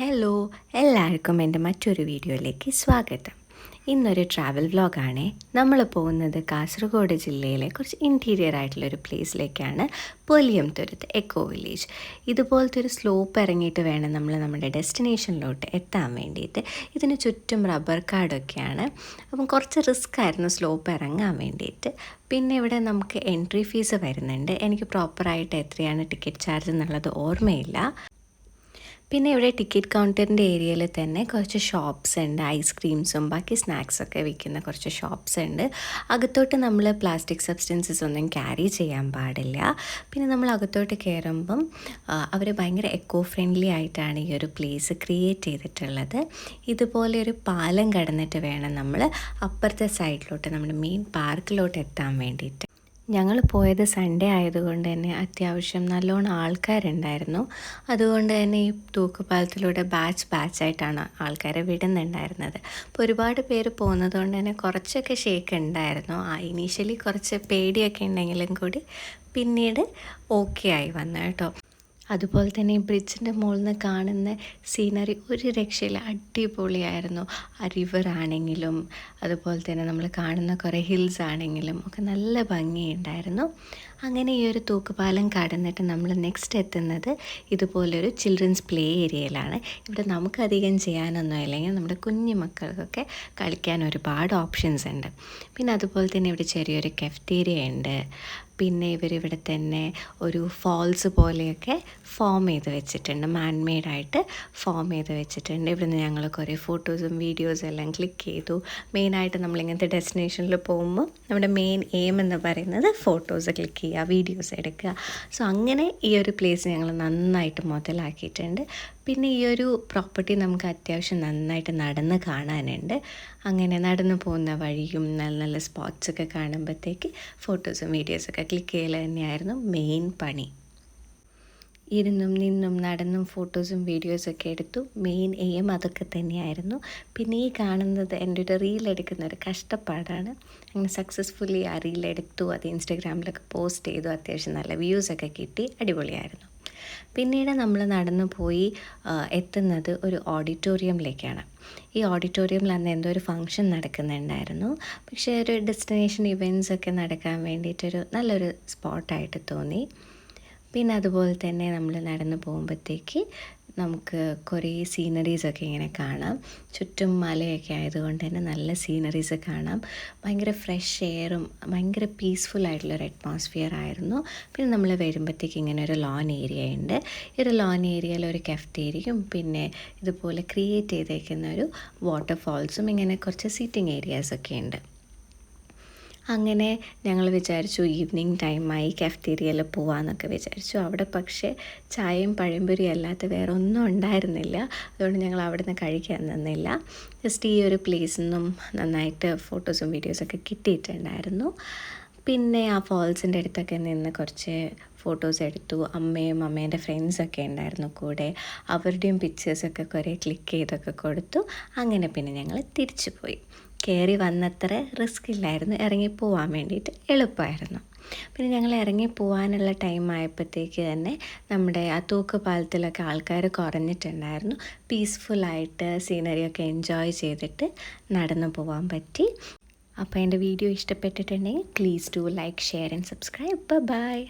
Hello, എല്ലാവർക്കും എൻ്റെ മറ്റൊരു വീഡിയോയിലേക്ക് സ്വാഗതം. ഇന്നൊരു ട്രാവൽ വ്ലോഗാണേ. നമ്മൾ പോകുന്നത് കാസർഗോഡ് ജില്ലയിലെ കുറച്ച് ഇൻറ്റീരിയർ ആയിട്ടുള്ളൊരു പ്ലേസിലേക്കാണ്, പൊലിയംതുരുത്ത് എക്കോ വില്ലേജ്. ഇതുപോലത്തെ ഒരു സ്ലോപ്പ് ഇറങ്ങിയിട്ട് വേണം നമ്മൾ നമ്മുടെ ഡെസ്റ്റിനേഷനിലോട്ട് എത്താൻ വേണ്ടിയിട്ട്. ഇതിന് ചുറ്റും റബ്ബർ കാടൊക്കെയാണ്. അപ്പം കുറച്ച് റിസ്ക് ആയിരുന്നു സ്ലോപ്പ് ഇറങ്ങാൻ വേണ്ടിയിട്ട്. പിന്നെ ഇവിടെ നമുക്ക് എൻട്രി ഫീസ് വരുന്നുണ്ട്. എനിക്ക് പ്രോപ്പറായിട്ട് എത്രയാണ് ടിക്കറ്റ് ചാർജ് എന്നുള്ളത് ഓർമ്മയില്ല. പിന്നെ ഇവിടെ ടിക്കറ്റ് കൗണ്ടറിൻ്റെ ഏരിയയിൽ തന്നെ കുറച്ച് ഷോപ്സ് ഉണ്ട്, ഐസ്ക്രീംസും ബാക്കി സ്നാക്സൊക്കെ വിൽക്കുന്ന കുറച്ച് ഷോപ്സ് ഉണ്ട്. അകത്തോട്ട് നമ്മൾ പ്ലാസ്റ്റിക് സബ്സ്റ്റൻസസ് ഒന്നും ക്യാരി ചെയ്യാൻ പാടില്ല. പിന്നെ നമ്മൾ അകത്തോട്ട് കയറുമ്പം അവർ ഭയങ്കര എക്കോ ഫ്രണ്ട്ലി ആയിട്ടാണ് ഈ ഒരു പ്ലേസ് ക്രിയേറ്റ് ചെയ്തിട്ടുള്ളത്. ഇതുപോലെ ഒരു പാലം കടന്നിട്ട് വേണം നമ്മൾ അപ്പുറത്തെ സൈഡിലോട്ട് നമ്മുടെ മെയിൻ പാർക്കിലോട്ട് എത്താൻ വേണ്ടിയിട്ട്. ഞങ്ങൾ പോയത് സൺഡേ ആയതുകൊണ്ട് തന്നെ അത്യാവശ്യം നല്ലോണം ആൾക്കാരുണ്ടായിരുന്നു. അതുകൊണ്ട് തന്നെ ഈ തൂക്കുപാലത്തിലൂടെ ബാച്ചായിട്ടാണ് ആൾക്കാരെ വിടുന്നുണ്ടായിരുന്നത്. അപ്പോൾ ഒരുപാട് പേര് പോകുന്നത് കൊണ്ട് തന്നെ കുറച്ചൊക്കെ ഷേക്ക് ഉണ്ടായിരുന്നു. ഇനീഷ്യലി കുറച്ച് പേടിയൊക്കെ ഉണ്ടെങ്കിലും കൂടി പിന്നീട് ഓക്കെ ആയി വന്നു കേട്ടോ. അതുപോലെ തന്നെ ഈ ബ്രിഡ്ജിൻ്റെ മുകളിൽ നിന്ന് കാണുന്ന സീനറി ഒരു രക്ഷയില്ല, അടിപൊളിയായിരുന്നു. ആ റിവർ ആണെങ്കിലും അതുപോലെ തന്നെ നമ്മൾ കാണുന്ന കുറേ ഹിൽസ് ആണെങ്കിലും ഒക്കെ നല്ല ഭംഗിയുണ്ടായിരുന്നു. അങ്ങനെ ഈ ഒരു തൂക്കുപാലം കടന്നിട്ട് നമ്മൾ നെക്സ്റ്റ് എത്തുന്നത് ഇതുപോലൊരു ചിൽഡ്രൻസ് പ്ലേ ഏരിയയിലാണ്. ഇവിടെ നമുക്കധികം ചെയ്യാനൊന്നും ഇല്ലെങ്കിൽ നമ്മുടെ കുഞ്ഞു മക്കൾക്കൊക്കെ കളിക്കാൻ ഒരുപാട് ഓപ്ഷൻസ് ഉണ്ട്. പിന്നെ അതുപോലെ തന്നെ ഇവിടെ ചെറിയൊരു കഫ്റ്റീരിയ ഉണ്ട്. പിന്നെ ഇവരിവിടെ തന്നെ ഒരു ഫോൾസ് പോലെയൊക്കെ ഫോം ചെയ്ത് വെച്ചിട്ടുണ്ട്, മാൻമെയ്ഡായിട്ട് ഫോം ചെയ്ത് വെച്ചിട്ടുണ്ട്. ഇവിടുന്ന് ഞങ്ങൾ കുറേ ഫോട്ടോസും വീഡിയോസും എല്ലാം ക്ലിക്ക് ചെയ്തു. മെയിനായിട്ട് നമ്മളിങ്ങനത്തെ ഡെസ്റ്റിനേഷനിൽ പോകുമ്പോൾ നമ്മുടെ മെയിൻ എയിം എന്ന് പറയുന്നത് ഫോട്ടോസ് ക്ലിക്ക് ചെയ്യുക, വീഡിയോസ് എടുക്കുക. സോ അങ്ങനെ ഈ ഒരു പ്ലേസ് ഞങ്ങൾ നന്നായിട്ട് മുതലാക്കിയിട്ടുണ്ട്. പിന്നെ ഈ ഒരു പ്രോപ്പർട്ടി നമുക്ക് അത്യാവശ്യം നന്നായിട്ട് നടന്ന് കാണാനുണ്ട്. അങ്ങനെ നടന്നു പോകുന്ന വഴിയും നല്ല നല്ല സ്പോട്ട്സൊക്കെ കാണുമ്പോഴത്തേക്ക് ഫോട്ടോസും വീഡിയോസൊക്കെ ക്ലിക്ക് ചെയ്യൽ തന്നെയായിരുന്നു മെയിൻ പണി. ഇരുന്നും നിന്നും നടന്നും ഫോട്ടോസും വീഡിയോസൊക്കെ എടുത്തു. മെയിൻ എയിം അതൊക്കെ തന്നെയായിരുന്നു. പിന്നെ ഈ കാണുന്നത് എൻ്റെ ഒരു റീലെടുക്കുന്ന ഒരു കഷ്ടപ്പാടാണ്. അങ്ങനെ സക്സസ്ഫുള്ളി ആ റീലെടുത്തു, അത് ഇൻസ്റ്റാഗ്രാമിലൊക്കെ പോസ്റ്റ് ചെയ്തു. അത്യാവശ്യം നല്ല വ്യൂസൊക്കെ കിട്ടി, അടിപൊളിയായിരുന്നു. പിന്നീട് നമ്മൾ നടന്നു പോയി എത്തുന്നത് ഒരു ഓഡിറ്റോറിയമിലേക്കാണ്. ഈ ഓഡിറ്റോറിയമിൽ അന്ന് എന്തോ ഒരു ഫങ്ഷൻ നടക്കുന്നുണ്ടായിരുന്നു. പക്ഷേ ഒരു ഡെസ്റ്റിനേഷൻ ഇവൻറ്റ്സൊക്കെ നടക്കാൻ വേണ്ടിയിട്ടൊരു നല്ലൊരു സ്പോട്ടായിട്ട് തോന്നി. പിന്നെ അതുപോലെ തന്നെ നമ്മൾ നടന്നു പോകുമ്പോഴത്തേക്ക് നമുക്ക് കുറേ സീനറീസൊക്കെ ഇങ്ങനെ കാണാം. ചുറ്റും മലയൊക്കെ ആയതുകൊണ്ട് തന്നെ നല്ല സീനറീസ് കാണാം. ഭയങ്കര ഫ്രഷ് എയറും ഭയങ്കര പീസ്ഫുൾ ആയിട്ടുള്ളൊരു അറ്റ്മോസ്ഫിയർ ആയിരുന്നു. പിന്നെ നമ്മൾ വരുമ്പോഴത്തേക്ക് ഇങ്ങനെ ഒരു ലോൺ ഏരിയ ഉണ്ട്. ഈ ഒരു ലോൺ ഏരിയയിൽ ഒരു കഫ്റ്റേരിയയും പിന്നെ ഇതുപോലെ ക്രിയേറ്റ് ചെയ്തേക്കുന്ന ഒരു വാട്ടർഫാൾസും ഇങ്ങനെ കുറച്ച് സിറ്റിംഗ് ഏരിയാസൊക്കെ ഉണ്ട്. അങ്ങനെ ഞങ്ങൾ വിചാരിച്ചു ഈവനിങ് ടൈമായി കഫ്റ്റീരിയയിൽ പോവാമെന്നൊക്കെ വിചാരിച്ചു. അവിടെ പക്ഷേ ചായയും പഴംപൊരിയും അല്ലാത്ത വേറെ ഒന്നും ഉണ്ടായിരുന്നില്ല. അതുകൊണ്ട് ഞങ്ങൾ അവിടെ നിന്ന് കഴിക്കാൻ നിന്നില്ല. ജസ്റ്റ് ഈ ഒരു പ്ലേസിൽ നിന്നും നന്നായിട്ട് ഫോട്ടോസും വീഡിയോസൊക്കെ കിട്ടിയിട്ടുണ്ടായിരുന്നു. പിന്നെ ആ ഫോൾസിൻ്റെ അടുത്തൊക്കെ നിന്ന് കുറച്ച് ഫോട്ടോസ് എടുത്തു. അമ്മയും അമ്മേൻ്റെ ഫ്രണ്ട്സൊക്കെ ഉണ്ടായിരുന്നു കൂടെ. അവരുടെയും പിക്ചേഴ്സൊക്കെ കുറേ ക്ലിക്ക് ചെയ്തൊക്കെ കൊടുത്തു. അങ്ങനെ പിന്നെ ഞങ്ങൾ തിരിച്ചു പോയി. കയറി വന്നത്ര റിസ്ക് ഇല്ലായിരുന്നു, ഇറങ്ങിപ്പോവാൻ വേണ്ടിയിട്ട് എളുപ്പമായിരുന്നു. പിന്നെ ഞങ്ങൾ ഇറങ്ങിപ്പോവാനുള്ള ടൈം ആയപ്പോഴത്തേക്ക് തന്നെ നമ്മുടെ ആ തൂക്കുപാലത്തിലൊക്കെ ആൾക്കാർ കുറഞ്ഞിട്ടുണ്ടായിരുന്നു. പീസ്ഫുള്ളായിട്ട് സീനറിയൊക്കെ എൻജോയ് ചെയ്തിട്ട് നടന്നു പോകാൻ പറ്റി. അപ്പോൾ എൻ്റെ വീഡിയോ ഇഷ്ടപ്പെട്ടിട്ടുണ്ടെങ്കിൽ please do like, share and subscribe. By.